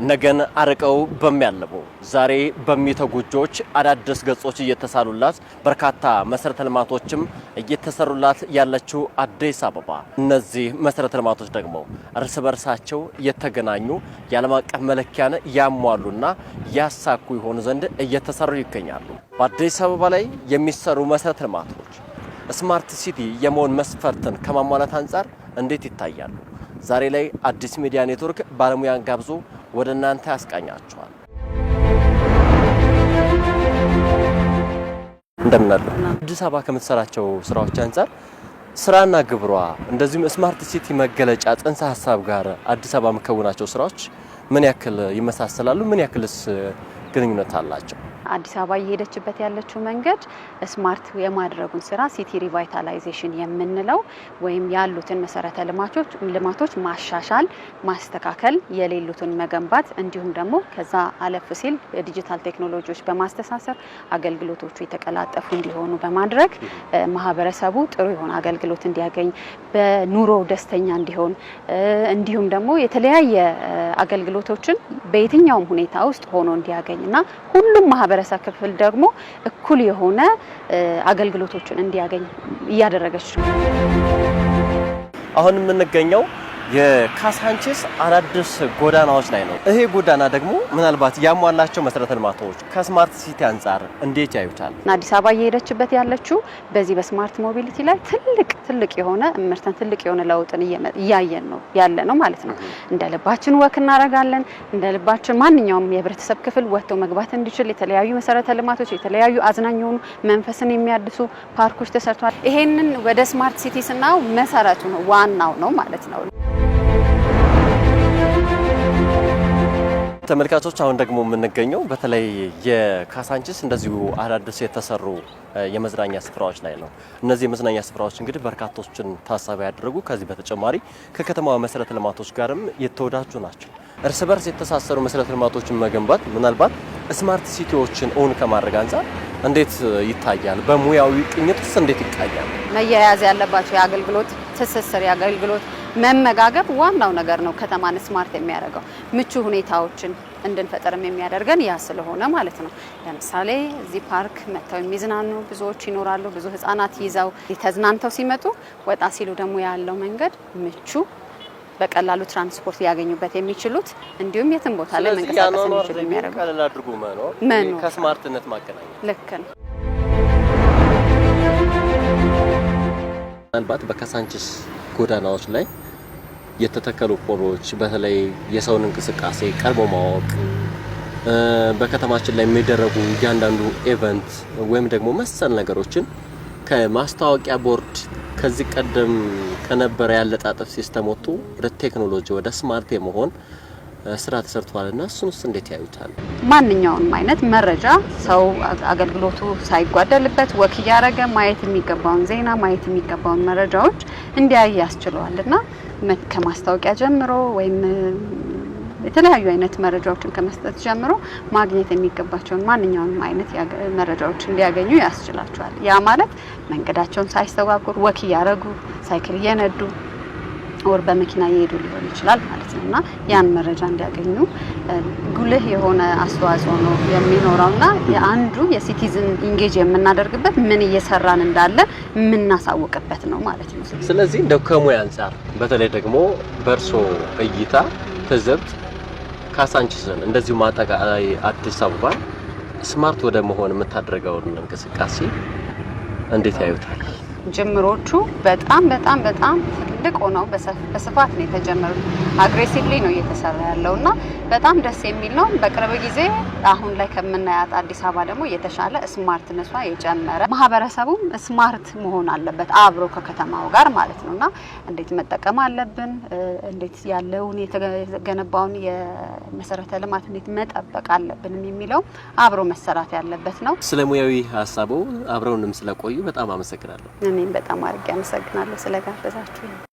ነገን አርቀው በሚያልሙ ዛሬ በሚተጉጆች አዳዲስ ገጾች እየተሳሉላት በርካታ መሰረተ ልማቶችም እየተሰሩላት ያለችው አዲስ አበባ እነዚህ መሰረተ ልማቶች ደግሞ እርስ በርሳቸው የተገናኙ የዓለም አቀፍ መለኪያን ያሟሉና ያሳኩ ይሆኑ ዘንድ እየተሰሩ ይገኛሉ። በአዲስ አበባ ላይ የሚሰሩ መሰረተ ልማቶች ስማርት ሲቲ የመሆን መስፈርትን ከማሟላት አንፃር እንዴት ይታያሉ? ዛሬ ላይ አዲስ ሚዲያ ኔትወርክ ባለሙያን ጋብዞ ወደ እናንተ ያስቃኛቸዋል። እንደምናለ አዲስ አበባ ከምትሰራቸው ስራዎች አንፃር ስራና ግብሯ እንደዚሁም ስማርት ሲቲ መገለጫ ጽንሰ ሐሳብ ጋር አዲስ አበባ መከወናቸው ስራዎች ምን ያክል ይመሳሰላሉ? ምን ያክልስ ግንኙነት አላቸው? አዲስ አበባ እየሄደችበት ያለችው መንገድ ስማርት የማድረጉን ስራ ሲቲ ሪቫይታላይዜሽን የምንለው ወይም ያሉትን መሰረተ ልማቶች ማሻሻል፣ ማስተካከል፣ የሌሉትን መገንባት እንዲሁም ደግሞ ከዛ አለፍ ሲል የዲጂታል ቴክኖሎጂዎች በማስተሳሰር አገልግሎቶቹ የተቀላጠፉ እንዲሆኑ በማድረግ ማህበረሰቡ ጥሩ የሆነ አገልግሎት እንዲያገኝ፣ በኑሮ ደስተኛ እንዲሆን እንዲሁም ደግሞ የተለያየ አገልግሎቶችን በየትኛውም ሁኔታ ውስጥ ሆኖ እንዲያገኝና ሁሉም ማህበረሰብ ክፍል ደግሞ እኩል የሆነ አገልግሎቶችን እንዲያገኝ እያደረገች ነው። አሁን የምንገኘው የካሳንቺስ አዳዲስ ጎዳናዎች ላይ ነው። ይሄ ጎዳና ደግሞ ምናልባት ያሟላቸው መሰረተ ልማቶች ከስማርት ሲቲ አንፃር እንዴት ያዩታል? አዲስ አበባ እየሄደችበት ያለችው በዚህ በስማርት ሞቢሊቲ ላይ ትልቅ የሆነ እምርተን ትልቅ የሆነ ለውጥን እያየን ነው ያለ ነው ማለት ነው። እንደ ልባችን ወክ እናደርጋለን። እንደ ልባችን ማንኛውም የህብረተሰብ ክፍል ወጥቶ መግባት እንዲችል የተለያዩ መሰረተ ልማቶች፣ የተለያዩ አዝናኝ የሆኑ መንፈስን የሚያድሱ ፓርኮች ተሰርተዋል። ይሄንን ወደ ስማርት ሲቲ ስናው መሰረቱ ነው ዋናው ነው ማለት ነው። ተመልካቾች አሁን ደግሞ የምንገኘው በተለይ የካሳንቺስ እንደዚሁ አዳዲስ የተሰሩ የመዝናኛ ስፍራዎች ላይ ነው። እነዚህ የመዝናኛ ስፍራዎች እንግዲህ በርካቶችን ታሳቢ ያደረጉ ከዚህ በተጨማሪ ከከተማዋ መሰረተ ልማቶች ጋርም የተወዳጁ ናቸው። እርስ በርስ የተሳሰሩ መሰረተ ልማቶችን መገንባት ምናልባት ስማርት ሲቲዎችን እውን ከማድረግ አንፃር እንዴት ይታያል? በሙያዊ ቅኝትስ እንዴት ይቃያል? መያያዝ ያለባቸው የአገልግሎት ትስስር፣ የአገልግሎት መመጋገብ ዋናው ነገር ነው። ከተማን ስማርት የሚያደርገው ምቹ ሁኔታዎችን እንድንፈጠርም የሚያደርገን ያ ስለሆነ ማለት ነው። ለምሳሌ እዚህ ፓርክ መጥተው የሚዝናኑ ብዙዎች ይኖራሉ። ብዙ ህፃናት ይዘው ተዝናንተው ሲመጡ ወጣ ሲሉ ደግሞ ያለው መንገድ ምቹ፣ በቀላሉ ትራንስፖርት ያገኙበት የሚችሉት እንዲሁም የትም ቦታ ላይ መንቀሳቀስ የሚችሉ የሚያደርገው ቀላል አድርጎ መኖር ከስማርትነት ማገናኘት ልክ ነው። ምናልባት በካሳንቺስ ጎዳናዎች ላይ የተተከሉ ፖሎች በተለይ የሰውን እንቅስቃሴ ቀርቦ ማወቅ፣ በከተማችን ላይ የሚደረጉ እያንዳንዱ ኢቨንት ወይም ደግሞ መሰል ነገሮችን ከማስታወቂያ ቦርድ ከዚህ ቀደም ከነበረ ያለጣጠፍ ሲስተም ወጥቶ ወደ ቴክኖሎጂ ወደ ስማርት የመሆን ስራ ተሰርቷልና እሱንስ እንዴት ያዩታል? ማንኛውንም አይነት መረጃ ሰው አገልግሎቱ ሳይጓደልበት ወክ ያረገ ማየት የሚገባውን ዜና ማየት የሚገባውን መረጃዎች እንዲያይ ያስችለዋልና ከማስታወቂያ ጀምሮ ወይም የተለያዩ አይነት መረጃዎችን ከመስጠት ጀምሮ ማግኘት የሚገባቸውን ማንኛውንም አይነት መረጃዎች እንዲያገኙ ያስችላቸዋል። ያ ማለት መንገዳቸውን ሳይስተጓጉር ወክ ያረጉ ሳይክል እየነዱ ወር በመኪና እየሄዱ ሊሆን ይችላል ማለት ነውና ያን መረጃ እንዲያገኙ ጉልህ የሆነ አስተዋጽኦ ነው የሚኖረውና የአንዱ የሲቲዝን ኢንጌጅ የምናደርግበት ምን እየሰራን እንዳለ የምናሳውቅበት ነው ማለት ነው። ስለዚህ እንደው ከሙያ አንፃር በተለይ ደግሞ በርሶ እይታ ትዝብት ካሳንቺስን እንደዚሁ ማጠቃላይ አዲስ አበባ ስማርት ወደ መሆን የምታደርገውን እንቅስቃሴ እንዴት ያዩታል? ጅምሮቹ በጣም ትልቅ ሆነው በስፋት ነው የተጀመሩት። አግሬሲቭሊ ነው እየተሰራ ያለውና በጣም ደስ የሚል ነው። በቅርብ ጊዜ አሁን ላይ ከምናያት አዲስ አበባ ደግሞ የተሻለ ስማርትነቷ የጨመረ ማህበረሰቡም ስማርት መሆን አለበት አብሮ ከከተማው ጋር ማለት ነውና እንዴት መጠቀም አለብን፣ እንዴት ያለውን የተገነባውን የመሰረተ ልማት እንዴት መጠበቅ አለብን የሚለው አብሮ መሰራት ያለበት ነው። ስለሙያዊ ሀሳቡ አብረውንም ስለቆዩ በጣም አመሰግናለሁ። እኔም በጣም አድርጌ አመሰግናለሁ ስለጋበዛችሁ።